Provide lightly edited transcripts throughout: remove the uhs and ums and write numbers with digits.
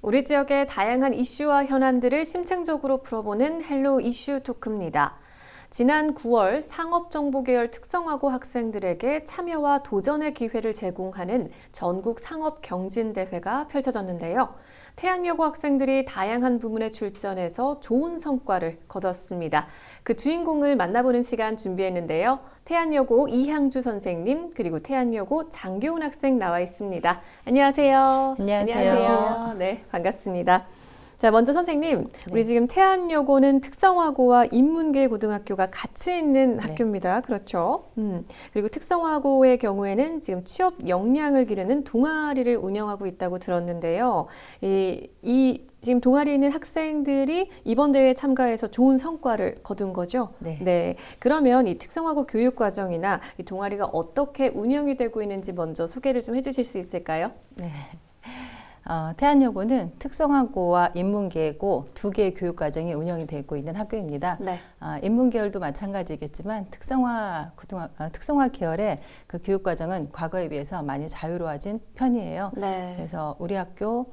우리 지역의 다양한 이슈와 현안들을 심층적으로 풀어보는 헬로 이슈 토크입니다. 지난 9월 상업정보계열 특성화고 학생들에게 참여와 도전의 기회를 제공하는 전국 상업경진대회가 펼쳐졌는데요. 태안여고 학생들이 다양한 부문에 출전해서 좋은 성과를 거뒀습니다. 그 주인공을 만나보는 시간 준비했는데요. 태안여고 이향주 선생님 그리고 태안여고 장교훈 학생 나와 있습니다. 안녕하세요. 안녕하세요. 네, 반갑습니다. 자, 먼저 선생님, 우리 지금 태안여고는 특성화고와 인문계 고등학교가 같이 있는 학교입니다. 그렇죠? 그리고 특성화고의 경우에는 지금 취업 역량을 기르는 동아리를 운영하고 있다고 들었는데요. 지금 동아리에 있는 학생들이 이번 대회에 참가해서 좋은 성과를 거둔 거죠? 네. 그러면 이 특성화고 교육과정이나 이 동아리가 어떻게 운영이 되고 있는지 먼저 소개를 좀 해주실 수 있을까요? 네. 태안여고는 특성화고와 인문계고 두 개의 교육과정이 운영이 되고 있는 학교입니다. 네. 인문계열도 마찬가지겠지만 특성화 계열의 그 교육과정은 과거에 비해서 많이 자유로워진 편이에요. 네. 그래서 우리 학교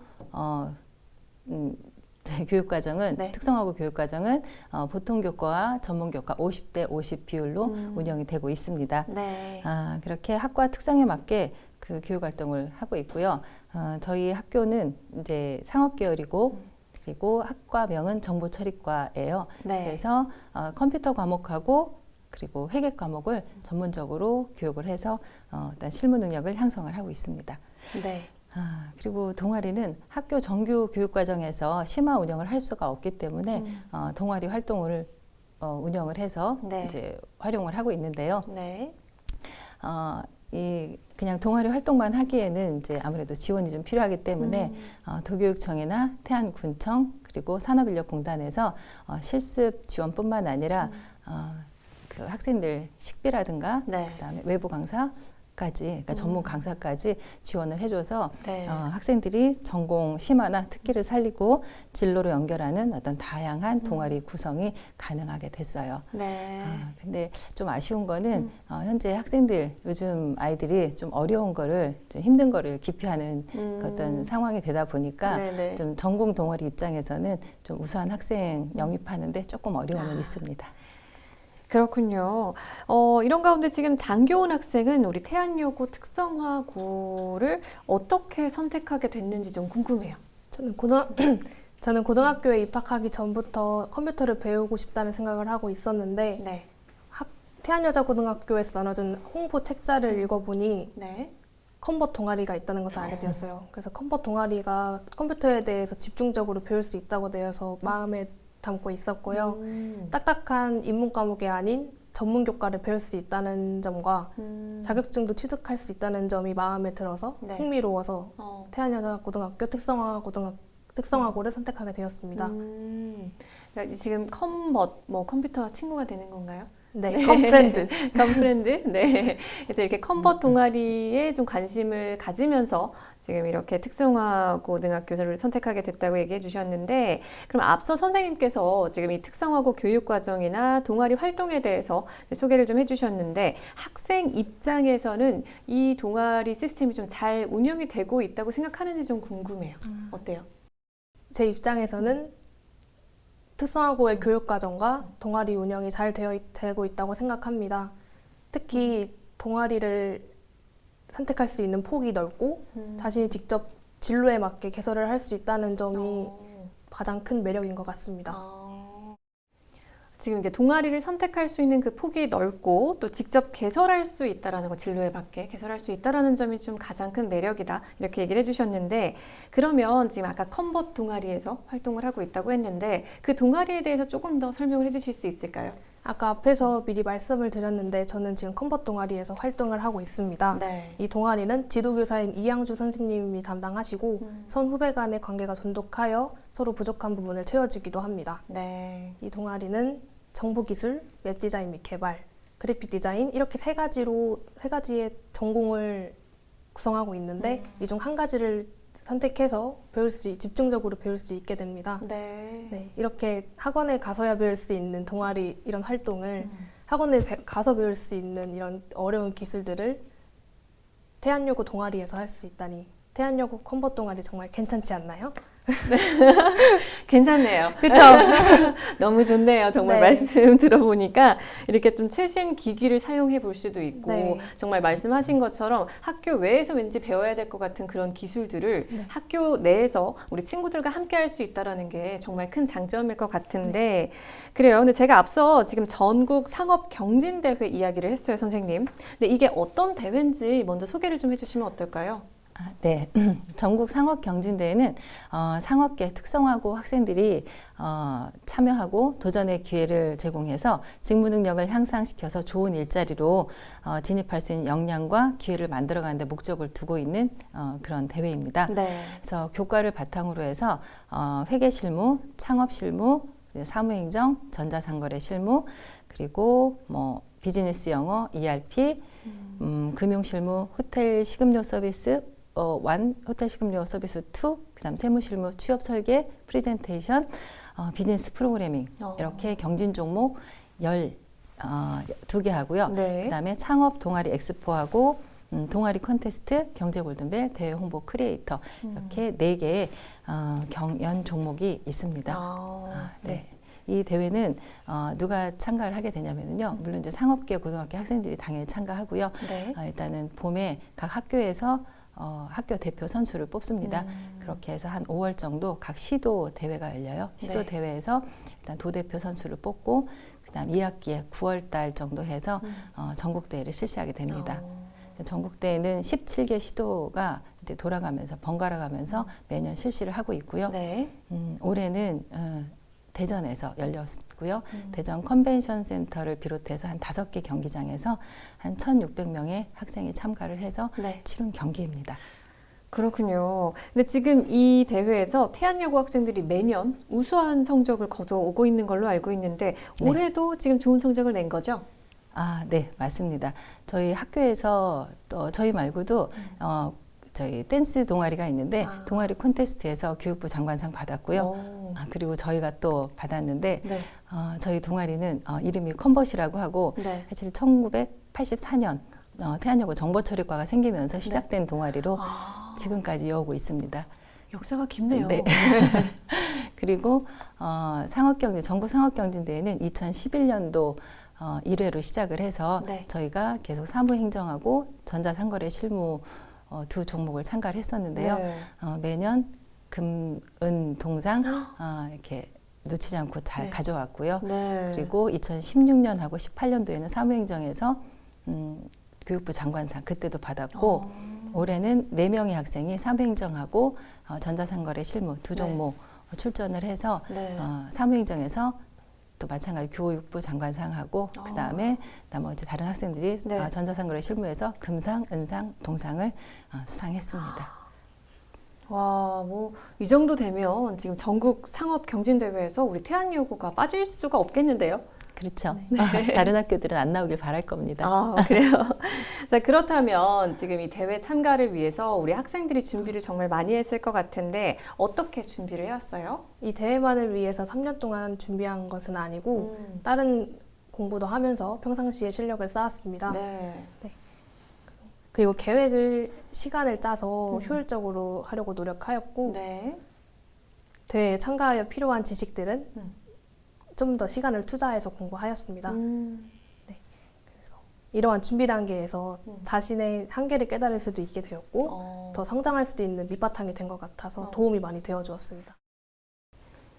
교육과정은 네. 특성화고 교육과정은 보통교과와 전문교과 50대 50 비율로 운영이 되고 있습니다. 네. 그렇게 학과 특성에 맞게 그 교육활동을 하고 있고요. 저희 학교는 이제 상업계열이고 그리고 학과명은 정보처리과예요. 네. 그래서 컴퓨터 과목하고 그리고 회계 과목을 전문적으로 교육을 해서 일단 실무 능력을 향상을 하고 있습니다. 네. 그리고 동아리는 학교 정규 교육과정에서 심화 운영을 할 수가 없기 때문에 동아리 활동을 운영을 해서 네. 이제 활용을 하고 있는데요. 네. 그냥 동아리 활동만 하기에는 이제 아무래도 지원이 좀 필요하기 때문에 도교육청이나 태안군청 그리고 산업인력공단에서 실습 지원뿐만 아니라 그 학생들 식비라든가 네. 그다음에 외부 강사까지 그러니까 전문 강사까지 지원을 해줘서 네. 학생들이 전공 심화나 특기를 살리고 진로로 연결하는 어떤 다양한 동아리 구성이 가능하게 됐어요. 네. 근데 좀 아쉬운 거는 현재 학생들 요즘 아이들이 좀 어려운 거를 좀 힘든 거를 기피하는 어떤 상황이 되다 보니까 네네. 좀 전공 동아리 입장에서는 좀 우수한 학생 영입하는데 조금 어려움은 있습니다. 그렇군요. 이런 가운데 지금 장교훈 학생은 우리 태안여고 특성화고를 어떻게 선택하게 됐는지 좀 궁금해요. 저는 고등학교에 입학하기 전부터 컴퓨터를 배우고 싶다는 생각을 하고 있었는데 네. 태안여자고등학교에서 나눠준 홍보 책자를 읽어보니 네. 컨버 동아리가 있다는 것을 알게 되었어요. 그래서 컨버 동아리가 컴퓨터에 대해서 집중적으로 배울 수 있다고 되어서 마음에 담고 있었고요. 딱딱한 인문 과목이 아닌 전문 교과를 배울 수 있다는 점과 자격증도 취득할 수 있다는 점이 마음에 들어서 네. 흥미로워서 태안여자고등학교 특성화고를 선택하게 되었습니다. 그러니까 지금 컴퓨터와 친구가 되는 건가요? 네, 컴프렌드. 컴프렌드? 네. 그래서 이렇게 컴버 동아리에 좀 관심을 가지면서 지금 이렇게 특성화고등학교를 선택하게 됐다고 얘기해 주셨는데, 그럼 앞서 선생님께서 지금 이 특성화고 교육과정이나 동아리 활동에 대해서 소개를 좀 해주셨는데, 학생 입장에서는 이 동아리 시스템이 좀 잘 운영이 되고 있다고 생각하는지 좀 궁금해요. 어때요? 제 입장에서는 특성화고의 교육과정과 동아리 운영이 잘 되고 있다고 생각합니다. 특히 동아리를 선택할 수 있는 폭이 넓고 자신이 직접 진로에 맞게 개설을 할 수 있다는 점이 가장 큰 매력인 것 같습니다. 지금 이게 동아리를 선택할 수 있는 그 폭이 넓고 또 직접 개설할 수 있다라는 거, 진로에 맞게 개설할 수 있다라는 점이 좀 가장 큰 매력이다, 이렇게 얘기를 해주셨는데, 그러면 지금 아까 컴버 동아리에서 활동을 하고 있다고 했는데 그 동아리에 대해서 조금 더 설명을 해주실 수 있을까요? 아까 앞에서 미리 말씀을 드렸는데 저는 지금 컴버 동아리에서 활동을 하고 있습니다. 네. 이 동아리는 지도교사인 이향주 선생님이 담당하시고 선후배 간의 관계가 돈독하여 서로 부족한 부분을 채워주기도 합니다. 네. 이 동아리는 정보기술, 웹디자인 및 개발, 그래픽 디자인 이렇게 세 가지의 전공을 구성하고 있는데 이 중 한 가지를 선택해서 집중적으로 배울 수 있게 됩니다. 네. 네, 이렇게 학원에 가서야 배울 수 있는 동아리 이런 활동을 학원에 가서 배울 수 있는 이런 어려운 기술들을 태안여고 동아리에서 할 수 있다니 태안여고 컴버 동아리 정말 괜찮지 않나요? 괜찮네요. 그렇죠. 너무 좋네요. 정말 네. 말씀 들어보니까 이렇게 좀 최신 기기를 사용해 볼 수도 있고 네. 정말 말씀하신 것처럼 학교 외에서 왠지 배워야 될 것 같은 그런 기술들을 네. 학교 내에서 우리 친구들과 함께 할 수 있다는 게 정말 큰 장점일 것 같은데 그래요. 근데 제가 앞서 지금 전국 상업 경진대회 이야기를 했어요, 선생님. 근데 이게 어떤 대회인지 먼저 소개를 좀 해주시면 어떨까요? 네. 전국 상업경진대회는 상업계 특성화고 학생들이 참여하고 도전의 기회를 제공해서 직무 능력을 향상시켜서 좋은 일자리로 진입할 수 있는 역량과 기회를 만들어가는 데 목적을 두고 있는 그런 대회입니다. 네. 그래서 교과를 바탕으로 해서 회계 실무, 창업 실무, 사무행정, 전자상거래 실무, 그리고 뭐 비즈니스 영어, ERP, 금융 실무, 호텔 식음료 서비스, 호텔 식음료 서비스 2, 그다음 세무 실무, 취업 설계, 프레젠테이션, 비즈니스 프로그래밍 이렇게 경진 종목 12개 하고요. 네. 그다음에 창업 동아리 엑스포하고 동아리 콘테스트, 경제 골든벨, 대회 홍보 크리에이터 이렇게 4개의 경연 종목이 있습니다. 네. 이 대회는 누가 참가를 하게 되냐면요. 물론 이제 상업계 고등학교 학생들이 당연히 참가하고요. 네. 일단은 봄에 각 학교에서 학교 대표 선수를 뽑습니다. 그렇게 해서 한 5월 정도 각 시도 대회가 열려요. 시도 네. 대회에서 일단 도대표 선수를 뽑고 그다음 2학기에 9월 달 정도 해서 전국 대회를 실시하게 됩니다. 전국 대회는 17개 시도가 이제 돌아가면서 번갈아 가면서 매년 실시를 하고 있고요. 네. 올해는 대전에서 열렸고요. 대전 컨벤션 센터를 비롯해서 한 5개 경기장에서 한 1,600명의 학생이 참가를 해서 네. 치른 경기입니다. 그렇군요. 근데 지금 이 대회에서 태안여고 학생들이 매년 우수한 성적을 거둬오고 있는 걸로 알고 있는데 네. 올해도 지금 좋은 성적을 낸 거죠? 네, 맞습니다. 저희 학교에서 또 저희 말고도 저희 댄스 동아리가 있는데 동아리 콘테스트에서 교육부 장관상 받았고요. 그리고 저희가 또 받았는데 네. 저희 동아리는 이름이 컨버시라고 하고 네. 사실 1984년 태안여고 정보처리과가 생기면서 시작된 동아리로 지금까지 이어오고 있습니다. 역사가 깊네요. 네. 그리고 전국 상업경진대회는 2011년도 1회로 시작을 해서 네. 저희가 계속 사무행정하고 전자상거래 실무 2 종목을 참가를 했었는데요. 네. 매년 금, 은, 동상 이렇게 놓치지 않고 잘 네. 가져왔고요. 네. 그리고 2016년하고 18년도에는 사무행정에서 교육부 장관상 그때도 받았고 올해는 4명의 학생이 사무행정하고 전자상거래 실무 2 종목 출전을 해서 네. 사무행정에서 또 마찬가지 교육부 장관상하고 그다음에 나머지 다른 학생들이 네. 전자상거래 실무에서 금상, 은상, 동상을 수상했습니다. 와, 뭐 이 정도 되면 지금 전국 상업 경진대회에서 우리 태안여고가 빠질 수가 없겠는데요? 그렇죠. 다른 학교들은 안 나오길 바랄 겁니다. 그래요. 자, 그렇다면 지금 이 대회 참가를 위해서 우리 학생들이 준비를 정말 많이 했을 것 같은데 어떻게 준비를 해왔어요? 이 대회만을 위해서 3년 동안 준비한 것은 아니고 다른 공부도 하면서 평상시에 실력을 쌓았습니다. 네. 그리고 시간을 짜서 효율적으로 하려고 노력하였고 네. 대회에 참가하여 필요한 지식들은 좀 더 시간을 투자해서 공부하였습니다. 그래서 이러한 준비 단계에서 자신의 한계를 깨달을 수도 있게 되었고 더 성장할 수도 있는 밑바탕이 된 것 같아서 도움이 많이 되어 주었습니다.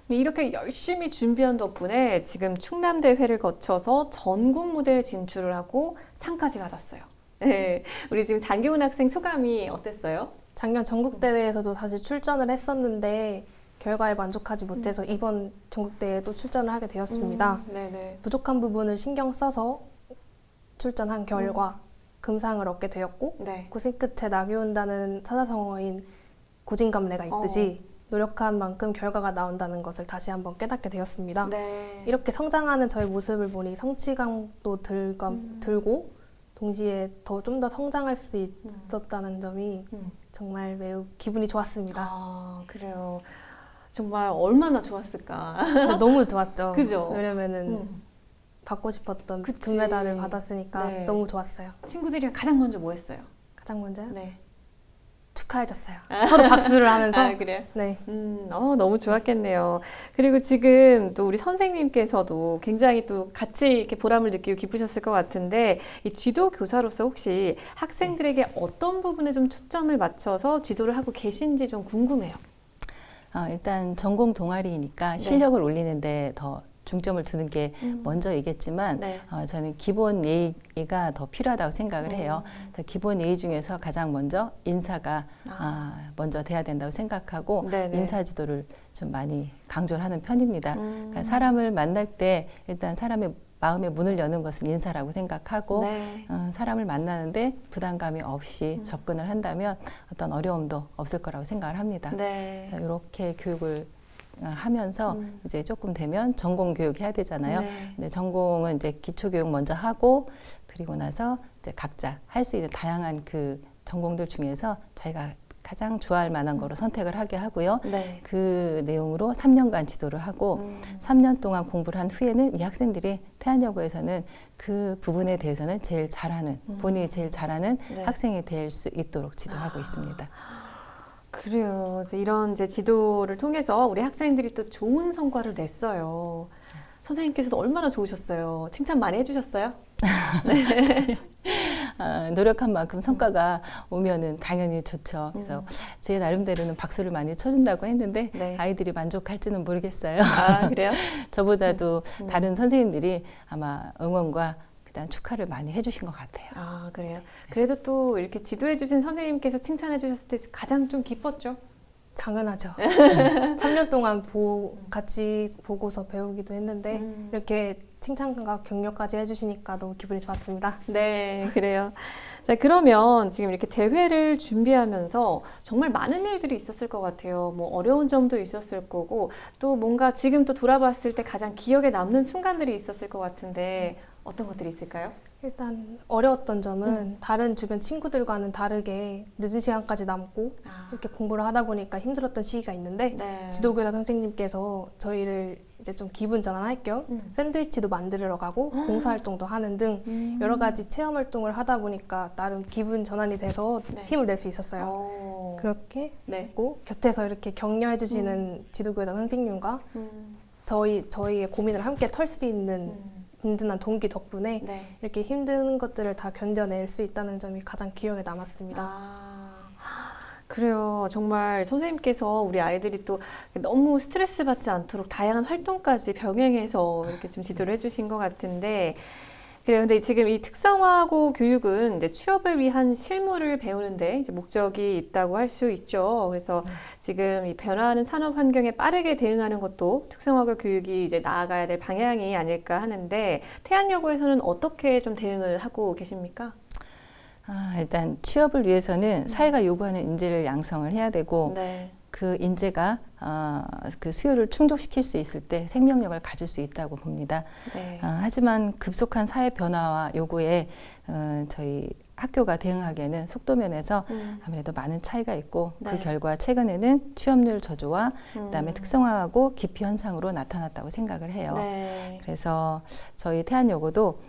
이렇게 열심히 준비한 덕분에 지금 충남대회를 거쳐서 전국 무대에 진출을 하고 상까지 받았어요. 네. 우리 지금 장기훈 학생 소감이 어땠어요? 작년 전국대회에서도 사실 출전을 했었는데 결과에 만족하지 못해서 이번 전국대회에도 출전을 하게 되었습니다. 네네. 부족한 부분을 신경 써서 출전한 결과 금상을 얻게 되었고 네. 고생 끝에 낙이 온다는 사자성어인 고진감래가 있듯이 노력한 만큼 결과가 나온다는 것을 다시 한번 깨닫게 되었습니다. 네. 이렇게 성장하는 저의 모습을 보니 성취감도 들고 동시에 좀 더 성장할 수 있었다는 점이 정말 매우 기분이 좋았습니다. 그래요. 정말 얼마나 좋았을까. 근데 너무 좋았죠. 그죠? 왜냐면은 받고 싶었던 그치. 금메달을 받았으니까 네. 너무 좋았어요. 친구들이랑 가장 먼저 뭐 했어요? 가장 먼저요? 네. 축하해줬어요. 서로 박수를 하면서. 그래요? 네. 너무 좋았겠네요. 그리고 지금 또 우리 선생님께서도 굉장히 또 같이 이렇게 보람을 느끼고 기쁘셨을 것 같은데, 이 지도 교사로서 혹시 학생들에게 어떤 부분에 좀 초점을 맞춰서 지도를 하고 계신지 좀 궁금해요. 일단 전공 동아리니까 네. 실력을 올리는데 더 중점을 두는 게 먼저이겠지만 네. 저는 기본 예의가 더 필요하다고 생각을 해요. 그래서 기본 예의 중에서 가장 먼저 인사가 먼저 돼야 된다고 생각하고 네네. 인사 지도를 좀 많이 강조를 하는 편입니다. 그러니까 사람을 만날 때 일단 사람의 마음의 문을 여는 것은 인사라고 생각하고 네. 사람을 만나는데 부담감이 없이 접근을 한다면 어떤 어려움도 없을 거라고 생각을 합니다. 네. 그래서 이렇게 교육을 하면서 이제 조금 되면 전공 교육 해야 되잖아요. 네. 근데 전공은 이제 기초 교육 먼저 하고 그리고 나서 이제 각자 할 수 있는 다양한 그 전공들 중에서 자기가 가장 좋아할 만한 거로 선택을 하게 하고요. 네. 그 내용으로 3년간 지도를 하고 3년 동안 공부를 한 후에는 이 학생들이 태안여고에서는 그 부분에 대해서는 제일 잘하는 본인이 제일 잘하는 네. 학생이 될 수 있도록 지도하고 있습니다. 그래요. 이제 이런 이제 지도를 통해서 우리 학생들이 또 좋은 성과를 냈어요. 선생님께서도 얼마나 좋으셨어요. 칭찬 많이 해주셨어요? 노력한 만큼 성과가 오면은 당연히 좋죠. 그래서 제 나름대로는 박수를 많이 쳐준다고 했는데 네. 아이들이 만족할지는 모르겠어요. 그래요? 저보다도 다른 선생님들이 아마 응원과 그다음 축하를 많이 해주신 것 같아요. 그래요. 그래도 또 이렇게 지도해주신 선생님께서 칭찬해주셨을 때 가장 좀 기뻤죠? 당연하죠. 3년 동안 같이 보고서 배우기도 했는데 이렇게 칭찬과 격려까지 해주시니까 너무 기분이 좋았습니다. 네, 그래요. 자, 그러면 지금 이렇게 대회를 준비하면서 정말 많은 일들이 있었을 것 같아요. 뭐 어려운 점도 있었을 거고 또 뭔가 지금 또 돌아봤을 때 가장 기억에 남는 순간들이 있었을 것 같은데 어떤 것들이 있을까요? 일단 어려웠던 점은 다른 주변 친구들과는 다르게 늦은 시간까지 남고 이렇게 공부를 하다 보니까 힘들었던 시기가 있는데 네. 지도교사 선생님께서 저희를 이제 좀 기분 전환할 겸 샌드위치도 만들러 가고 봉사활동도 하는 등 여러 가지 체험 활동을 하다 보니까 나름 기분 전환이 돼서 네. 힘을 낼 수 있었어요. 그렇게 네. 했고 곁에서 이렇게 격려해 주시는 지도교사 선생님과 저희의 고민을 함께 털 수 있는 든든한 동기 덕분에 네. 이렇게 힘든 것들을 다 견뎌낼 수 있다는 점이 가장 기억에 남았습니다. 그래요. 정말 선생님께서 우리 아이들이 또 너무 스트레스 받지 않도록 다양한 활동까지 병행해서 이렇게 좀 지도를 해주신 것 같은데, 그래요. 근데 지금 이 특성화고 교육은 이제 취업을 위한 실무를 배우는데 이제 목적이 있다고 할 수 있죠. 그래서 지금 이 변화하는 산업 환경에 빠르게 대응하는 것도 특성화고 교육이 이제 나아가야 될 방향이 아닐까 하는데, 태안여고에서는 어떻게 좀 대응을 하고 계십니까? 일단 취업을 위해서는 사회가 요구하는 인재를 양성을 해야 되고 네. 그 인재가 그 수요를 충족시킬 수 있을 때 생명력을 가질 수 있다고 봅니다. 네. 하지만 급속한 사회 변화와 요구에 저희 학교가 대응하기에는 속도면에서 아무래도 많은 차이가 있고 네. 그 결과 최근에는 취업률 저조와 그다음에 특성화하고 기피 현상으로 나타났다고 생각을 해요. 네. 그래서 저희 태안여고도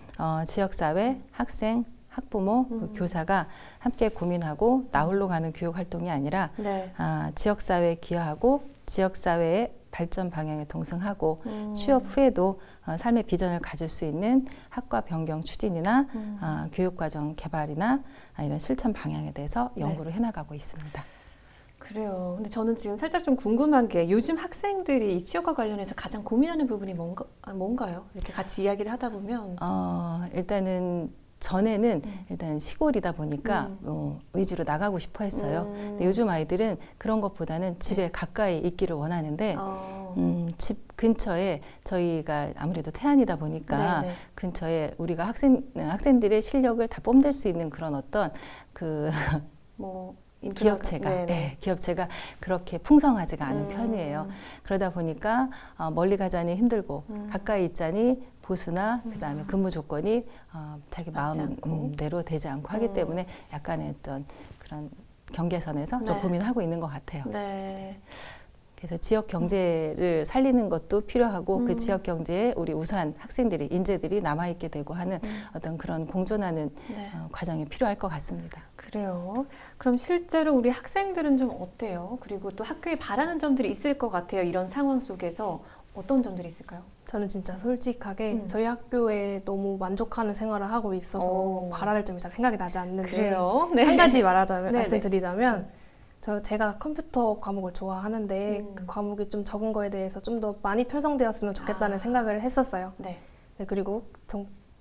지역사회, 학생, 학부모, 그 교사가 함께 고민하고 나홀로 가는 교육 활동이 아니라 네. 지역사회에 기여하고 지역사회의 발전 방향에 동승하고 취업 후에도 삶의 비전을 가질 수 있는 학과 변경 추진이나 교육과정 개발이나 이런 실천 방향에 대해서 연구를 해나가고 있습니다. 그래요. 근데 저는 지금 살짝 좀 궁금한 게 요즘 학생들이 이 취업과 관련해서 가장 고민하는 부분이 뭔가요? 이렇게 같이 이야기를 하다 보면. 일단은 전에는 일단 시골이다 보니까 외지로 나가고 싶어 했어요. 근데 요즘 아이들은 그런 것보다는 집에 가까이 있기를 원하는데 집 근처에 저희가 아무래도 태안이다 보니까 네네. 근처에 우리가 학생들의 실력을 다 뽐낼 수 있는 그런 어떤 그 뭐 기업체가 기업체가 그렇게 풍성하지가 않은 편이에요. 그러다 보니까 멀리 가자니 힘들고 가까이 있자니 보수나 그다음에 근무 조건이 자기 마음대로 되지 않고 하기 때문에 약간의 어떤 그런 경계선에서 좀 고민하고 있는 것 같아요. 네. 그래서 지역 경제를 살리는 것도 필요하고 그 지역 경제에 우리 우수한 학생들이 인재들이 남아있게 되고 하는 어떤 그런 공존하는 네. 과정이 필요할 것 같습니다. 그래요. 그럼 실제로 우리 학생들은 좀 어때요? 그리고 또 학교에 바라는 점들이 있을 것 같아요. 이런 상황 속에서 어떤 점들이 있을까요? 저는 진짜 솔직하게 저희 학교에 너무 만족하는 생활을 하고 있어서 오. 바랄 점이 잘 생각이 나지 않는데 그래요. 한 가지 네네. 말씀드리자면 제가 컴퓨터 과목을 좋아하는데 그 과목이 좀 적은 거에 대해서 좀 더 많이 편성되었으면 좋겠다는 생각을 했었어요. 네. 네, 그리고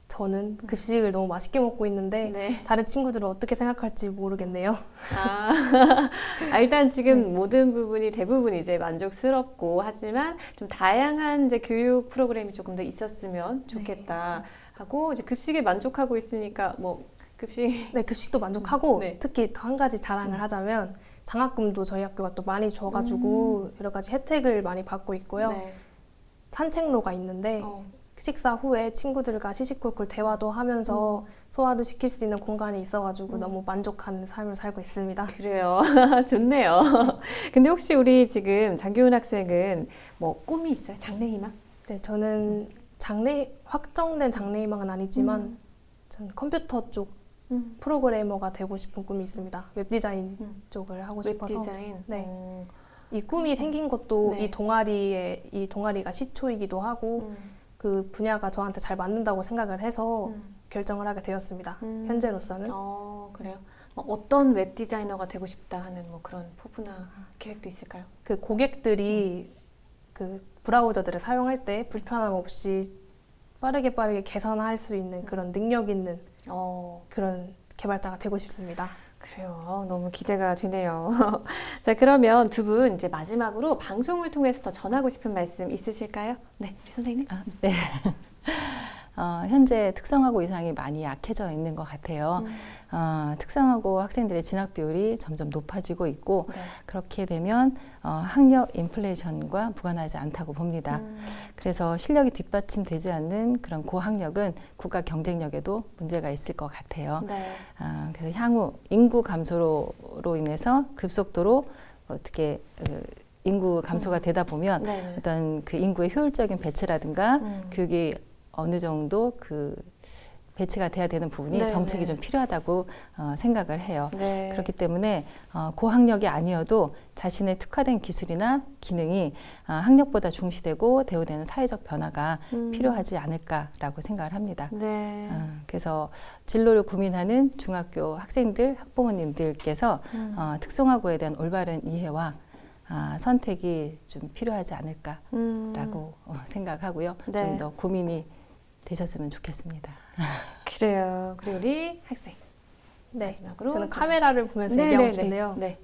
저는 급식을 너무 맛있게 먹고 있는데 네. 다른 친구들은 어떻게 생각할지 모르겠네요. 일단 지금 모든 부분이 대부분 이제 만족스럽고 하지만 좀 다양한 이제 교육 프로그램이 조금 더 있었으면 좋겠다 하고 이제 급식에 만족하고 있으니까 뭐 급식 네, 급식도 만족하고 네. 특히 더 한 가지 자랑을 하자면 장학금도 저희 학교가 또 많이 줘가지고 여러 가지 혜택을 많이 받고 있고요. 네. 산책로가 있는데 식사 후에 친구들과 시시콜콜 대화도 하면서 소화도 시킬 수 있는 공간이 있어가지고 너무 만족하는 삶을 살고 있습니다. 그래요. 좋네요. 근데 혹시 우리 지금 장기훈 학생은 뭐 꿈이 있어요? 장래희망? 네, 저는 확정된 장래희망은 아니지만 저는 컴퓨터 쪽 프로그래머가 되고 싶은 꿈이 있습니다. 웹디자인 쪽을 하고 싶어서. 웹디자인? 네. 이 꿈이 생긴 것도 네. 이 동아리가 시초이기도 하고 그 분야가 저한테 잘 맞는다고 생각을 해서 결정을 하게 되었습니다. 현재로서는. 그래요. 어떤 웹 디자이너가 되고 싶다 하는 뭐 그런 포부나 계획도 있을까요? 그 고객들이 그 브라우저들을 사용할 때 불편함 없이 빠르게 개선할 수 있는 그런 능력 있는 그런 개발자가 되고 싶습니다. 그래요. 너무 기대가 되네요. 자, 그러면 두 분 이제 마지막으로 방송을 통해서 더 전하고 싶은 말씀 있으실까요? 네, 우리 선생님. 네. 현재 특성화고 이상이 많이 약해져 있는 것 같아요. 특성화고 학생들의 진학 비율이 점점 높아지고 있고 네. 그렇게 되면 학력 인플레이션과 무관하지 않다고 봅니다. 그래서 실력이 뒷받침되지 않는 그런 고학력은 국가 경쟁력에도 문제가 있을 것 같아요. 네. 그래서 향후 인구 감소로 인해서 급속도로 어떻게 인구 감소가 되다 보면 네. 어떤 그 인구의 효율적인 배치라든가 교육이 어느 정도 그 배치가 돼야 되는 부분이 네, 정책이 네. 좀 필요하다고 생각을 해요. 네. 그렇기 때문에 고학력이 아니어도 자신의 특화된 기술이나 기능이 학력보다 중시되고 대우되는 사회적 변화가 필요하지 않을까라고 생각을 합니다. 네. 그래서 진로를 고민하는 중학교 학생들, 학부모님들께서 특성화고에 대한 올바른 이해와 선택이 좀 필요하지 않을까라고 생각하고요. 네. 좀 더 고민이 되셨으면 좋겠습니다. 그래요. 그리고 우리 학생. 네. 마지막으로 저는 카메라를 보면서 네, 얘기하고 네, 싶은데요. 네.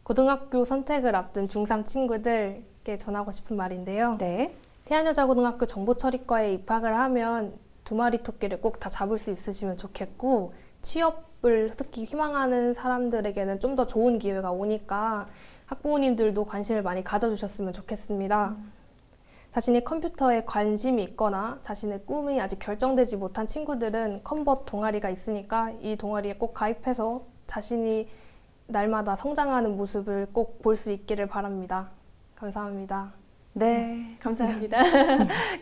고등학교 선택을 앞둔 중3 친구들께 전하고 싶은 말인데요. 네. 태안여자고등학교 정보처리과에 입학을 하면 두 마리 토끼를 꼭 다 잡을 수 있으시면 좋겠고 취업을 특히 희망하는 사람들에게는 좀 더 좋은 기회가 오니까 학부모님들도 관심을 많이 가져주셨으면 좋겠습니다. 자신이 컴퓨터에 관심이 있거나 자신의 꿈이 아직 결정되지 못한 친구들은 컨버트 동아리가 있으니까 이 동아리에 꼭 가입해서 자신이 날마다 성장하는 모습을 꼭 볼 수 있기를 바랍니다. 감사합니다. 네, 감사합니다.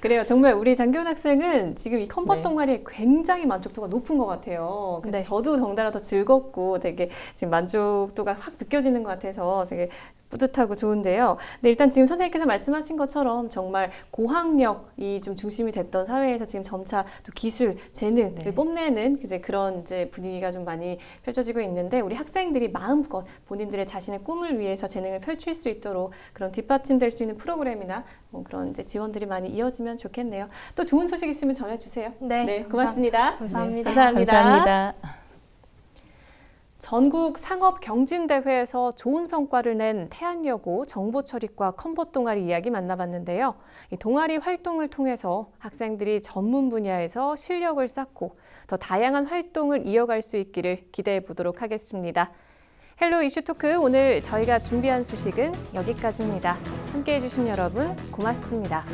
그래요. 정말 우리 장기훈 학생은 지금 이 컨버트 네. 동아리에 굉장히 만족도가 높은 것 같아요. 그래서 네. 저도 덩달아 더 즐겁고 되게 지금 만족도가 확 느껴지는 것 같아서 되게 뿌듯하고 좋은데요. 근데 일단 지금 선생님께서 말씀하신 것처럼 정말 고학력이 좀 중심이 됐던 사회에서 지금 점차 또 기술, 재능을 네. 뽐내는 이제 그런 이제 분위기가 좀 많이 펼쳐지고 있는데 우리 학생들이 마음껏 본인들의 자신의 꿈을 위해서 재능을 펼칠 수 있도록 그런 뒷받침될 수 있는 프로그램이나 뭐 그런 이제 지원들이 많이 이어지면 좋겠네요. 또 좋은 소식 있으면 전해주세요. 네, 고맙습니다. 감사합니다. 네, 감사합니다. 감사합니다. 전국 상업경진대회에서 좋은 성과를 낸 태안여고 정보처리과 컨버트 동아리 이야기 만나봤는데요. 이 동아리 활동을 통해서 학생들이 전문 분야에서 실력을 쌓고 더 다양한 활동을 이어갈 수 있기를 기대해 보도록 하겠습니다. 헬로 이슈토크 오늘 저희가 준비한 소식은 여기까지입니다. 함께해 주신 여러분 고맙습니다.